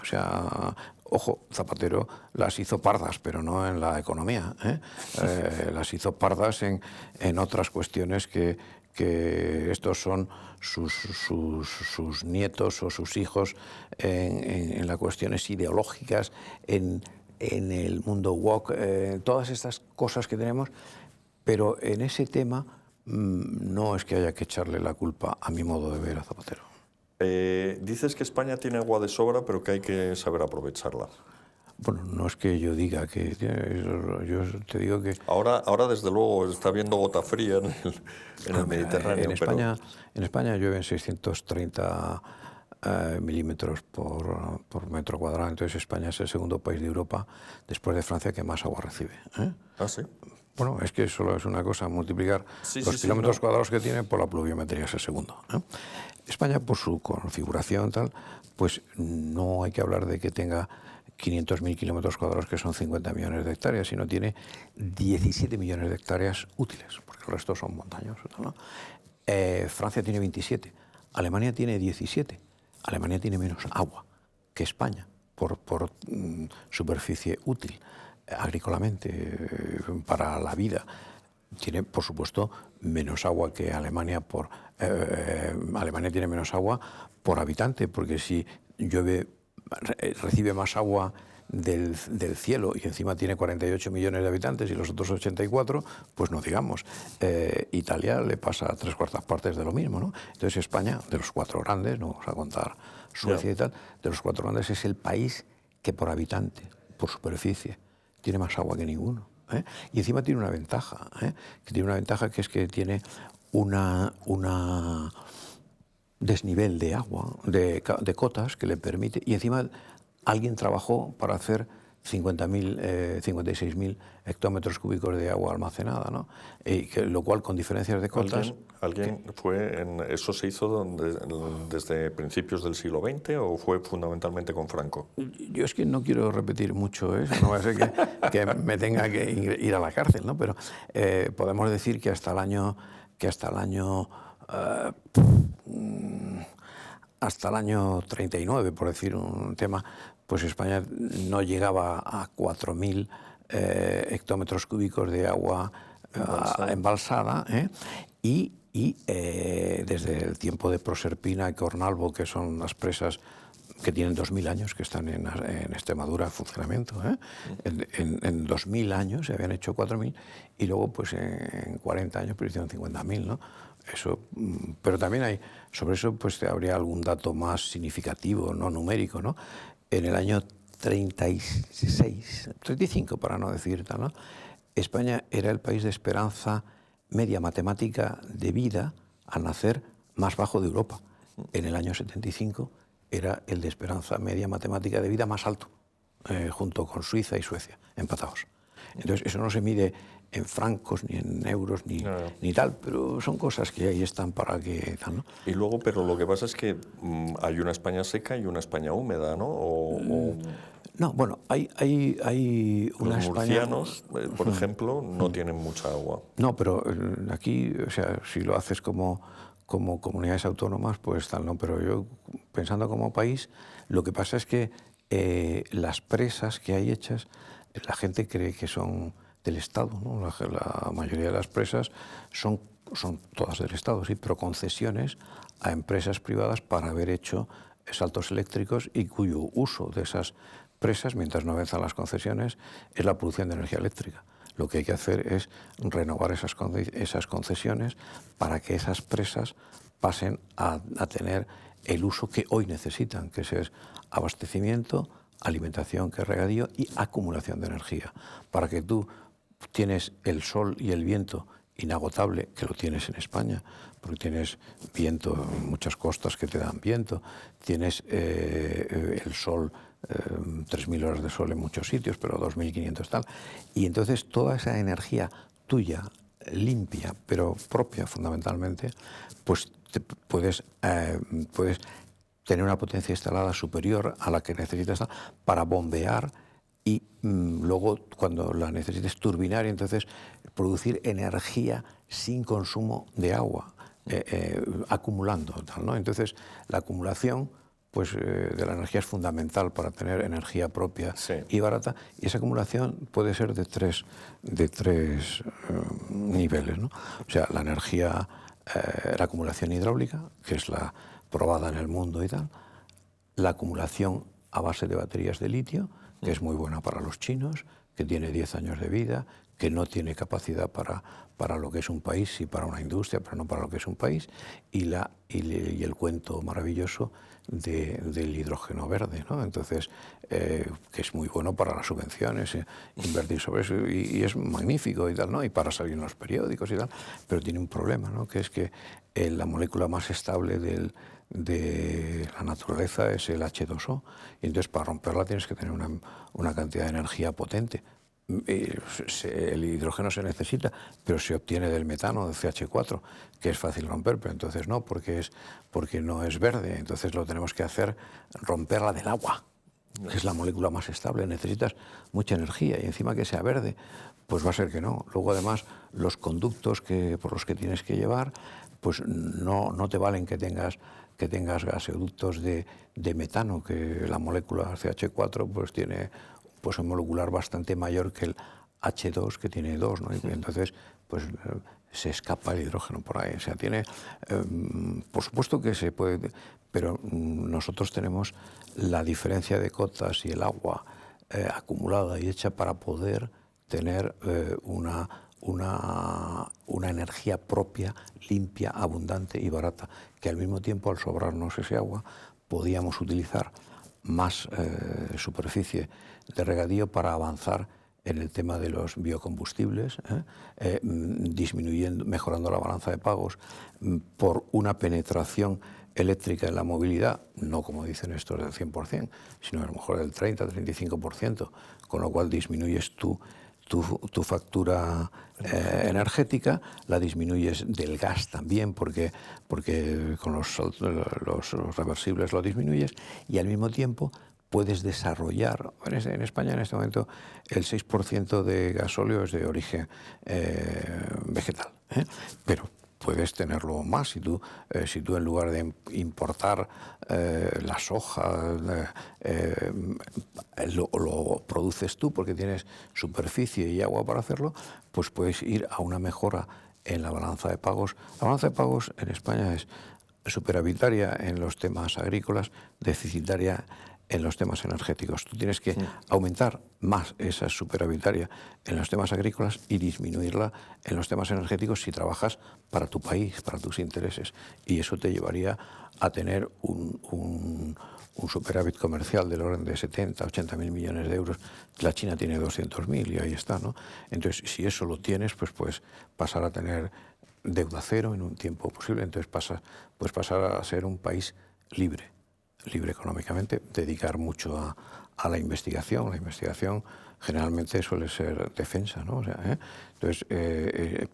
O sea, ojo, Zapatero las hizo pardas, pero no en la economía. Las hizo pardas en otras cuestiones que estos son sus nietos o sus hijos en las cuestiones ideológicas, en el mundo woke, todas estas cosas que tenemos, pero en ese tema no es que haya que echarle la culpa, a mi modo de ver, a Zapatero. Dices que España tiene agua de sobra, pero que hay que saber aprovecharla. Bueno, no es que yo diga que... Yo te digo que... Ahora desde luego, está habiendo gota fría en el Mediterráneo. En España llueven 630 milímetros por metro cuadrado. Entonces España es el segundo país de Europa, después de Francia, que más agua recibe. ¿Ah, sí? Bueno, es que solo es una cosa, multiplicar los kilómetros cuadrados que tiene por la pluviometría, es el segundo. España, por su configuración tal, pues no hay que hablar de que tenga 500.000 kilómetros cuadrados, que son 50 millones de hectáreas, sino tiene 17 millones de hectáreas útiles, porque el resto son montaños, ¿no? Francia tiene 27, Alemania tiene 17. Alemania tiene menos agua que España por superficie útil, agrícolamente, para la vida. Tiene, por supuesto, menos agua que Alemania. Alemania tiene menos agua por habitante, porque si llueve, recibe más agua del cielo, y encima tiene 48 millones de habitantes y los otros 84, pues no digamos. Italia le pasa 3/4 partes de lo mismo, ¿no? Entonces España, de los 4 grandes, no vamos a contar Suecia y tal, de los 4 grandes es el país que por habitante, por superficie, tiene más agua que ninguno. Y encima tiene una ventaja, que es que tiene una desnivel de agua, de cotas que le permite, y encima alguien trabajó para hacer 56.000 hectómetros cúbicos de agua almacenada, ¿no? Lo cual con diferencias de cotas... ¿Eso se hizo desde principios del siglo XX o fue fundamentalmente con Franco? Yo es que no quiero repetir mucho eso, no va a ser que me tenga que ir a la cárcel, ¿no? Pero podemos decir que hasta el año 39, por decir un tema, pues España no llegaba a 4.000 hectómetros cúbicos de agua embalsada, y desde el tiempo de Proserpina y Cornalvo, que son las presas que tienen 2.000 años, que están en Extremadura en funcionamiento, en 2.000 años se habían hecho 4.000 y luego pues en 40 años pues hicieron 50.000, ¿no? Eso, pero también sobre eso pues habría algún dato más significativo, no numérico, ¿no? En el año 35 para no decir tal, ¿no? España era el país de esperanza media matemática de vida al nacer más bajo de Europa. En el año 75 era el de esperanza media matemática de vida más alto, junto con Suiza y Suecia, empatados. Entonces, eso no se mide en francos, ni en euros, ni tal, pero son cosas que ahí están para que tal, ¿no? Y luego, pero lo que pasa es que hay una España seca y una España húmeda, ¿no? No, bueno, hay una los España... murcianos, por ejemplo, no tienen mucha agua. No, pero aquí, o sea, si lo haces como comunidades autónomas, pues tal, ¿no? Pero yo, pensando como país, lo que pasa es que las presas que hay hechas, la gente cree que son del Estado, ¿no? La mayoría de las presas son todas del Estado, sí, pero concesiones a empresas privadas para haber hecho saltos eléctricos y cuyo uso de esas presas, mientras no venzan las concesiones, es la producción de energía eléctrica. Lo que hay que hacer es renovar esas concesiones para que esas presas pasen a tener el uso que hoy necesitan, que es abastecimiento, alimentación, que es regadío, y acumulación de energía. Para que tú tienes el sol y el viento inagotable, que lo tienes en España, porque tienes viento, muchas costas que te dan viento, tienes el sol, 3.000 horas de sol en muchos sitios, pero 2.500 tal. Y entonces toda esa energía tuya, limpia, pero propia fundamentalmente, pues puedes tener una potencia instalada superior a la que necesitas para bombear y luego cuando la necesites turbinar y entonces producir energía sin consumo de agua, acumulando tal, ¿no? Entonces la acumulación pues, de la energía es fundamental para tener energía propia y barata, y esa acumulación puede ser de tres niveles, ¿no? O sea, la energía, la acumulación hidráulica, que es la probada en el mundo y tal, la acumulación a base de baterías de litio, que es muy buena para los chinos, que tiene 10 años de vida, que no tiene capacidad para lo que es un país, sí para una industria, pero no para lo que es un país, y el cuento maravilloso del hidrógeno verde, ¿no? Entonces, que es muy bueno para las subvenciones, invertir sobre eso, y es magnífico y tal, ¿no? Y para salir en los periódicos y tal, pero tiene un problema, ¿no? Que es que la molécula más estable de la naturaleza es el H2O, y entonces para romperla tienes que tener una cantidad de energía potente. El hidrógeno se necesita, pero se obtiene del metano, del CH4, que es fácil romper, pero entonces no, porque no es verde, entonces lo tenemos que hacer romperla del agua, que es la molécula más estable. Necesitas mucha energía y encima que sea verde, pues va a ser que no. Luego además los conductos por los que tienes que llevar, pues no te valen que tengas gasoductos de metano, que la molécula CH4 pues tiene un molecular bastante mayor que el H2, que tiene 2, ¿no? Y entonces pues se escapa el hidrógeno por ahí. O sea, por supuesto que se puede, pero nosotros tenemos la diferencia de cotas y el agua acumulada y hecha para poder tener una energía propia, limpia, abundante y barata, que al mismo tiempo, al sobrarnos ese agua, podíamos utilizar más superficie de regadío para avanzar en el tema de los biocombustibles, disminuyendo, mejorando la balanza de pagos por una penetración eléctrica en la movilidad, no como dicen estos del 100%, sino a lo mejor del 30-35%, con lo cual disminuyes tu factura energética, la disminuyes del gas también, porque con los reversibles lo disminuyes, y al mismo tiempo puedes desarrollar. En España en este momento el 6% de gasóleo es de origen vegetal, pero puedes tenerlo más si tú en lugar de importar la soja lo produces tú porque tienes superficie y agua para hacerlo, pues puedes ir a una mejora en la balanza de pagos. La balanza de pagos en España es superavitaria en los temas agrícolas, deficitaria en los temas energéticos. Tú tienes que aumentar más esa superavitaria en los temas agrícolas y disminuirla en los temas energéticos si trabajas para tu país, para tus intereses. Y eso te llevaría a tener un superávit comercial del orden de 70, 80 mil millones de euros. La China tiene 200.000 y ahí está, ¿no? Entonces, si eso lo tienes, pues puedes pasar a tener deuda cero en un tiempo posible. Entonces puedes pasar a ser un país libre económicamente, dedicar mucho a la investigación. La investigación generalmente suele ser defensa, ¿no? O sea, entonces,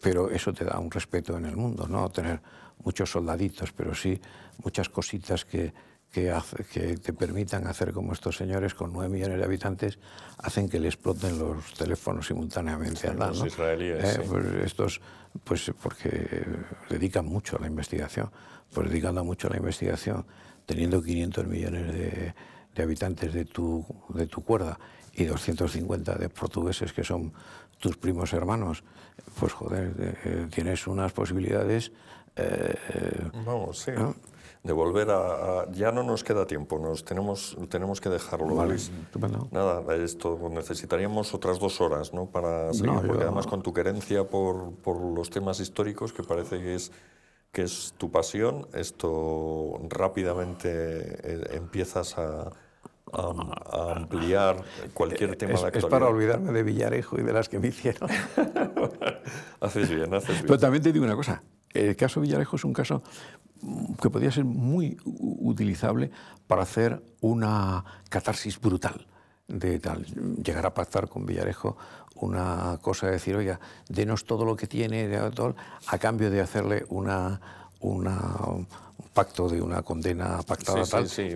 pero eso te da un respeto en el mundo, no tener muchos soldaditos, pero sí muchas cositas que te permitan hacer como estos señores con 9 millones de habitantes, hacen que le exploten los teléfonos simultáneamente. Sí, ¿no? Los israelíes, sí. Pues estos, pues porque dedican mucho a la investigación, pues dedicando mucho a la investigación, teniendo 500 millones de habitantes de tu cuerda y 250 de portugueses que son tus primos hermanos, pues joder, tienes unas posibilidades. Vamos, sí. ¿No? De volver ya no nos queda tiempo, tenemos que dejarlo. Vale, Luis. estupendo. Nada, esto necesitaríamos otras 2 horas, ¿no? Para seguir, porque además con tu querencia por los temas históricos, que parece que es tu pasión, esto rápidamente empiezas a ampliar cualquier tema de actualidad. Es para olvidarme de Villarejo y de las que me hicieron. Haces bien. Pero también te digo una cosa, el caso Villarejo es un caso que podría ser muy utilizable para hacer una catarsis brutal. De tal, llegar a pactar con Villarejo una cosa de decir, oiga, denos todo lo que tiene a cambio de hacerle un pacto de una condena pactada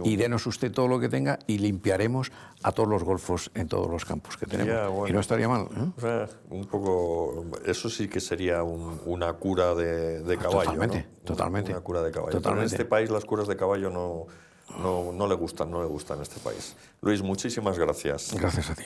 y denos usted todo lo que tenga y limpiaremos a todos los golfos en todos los campos que tenemos. Ya, bueno, y no estaría mal, ¿eh? Un poco, eso sí que sería una cura de caballo. Totalmente, ¿no? Totalmente. Una cura de caballo. Pero en este país las curas de caballo no le gustan a este país. Luis, muchísimas gracias. Gracias a ti.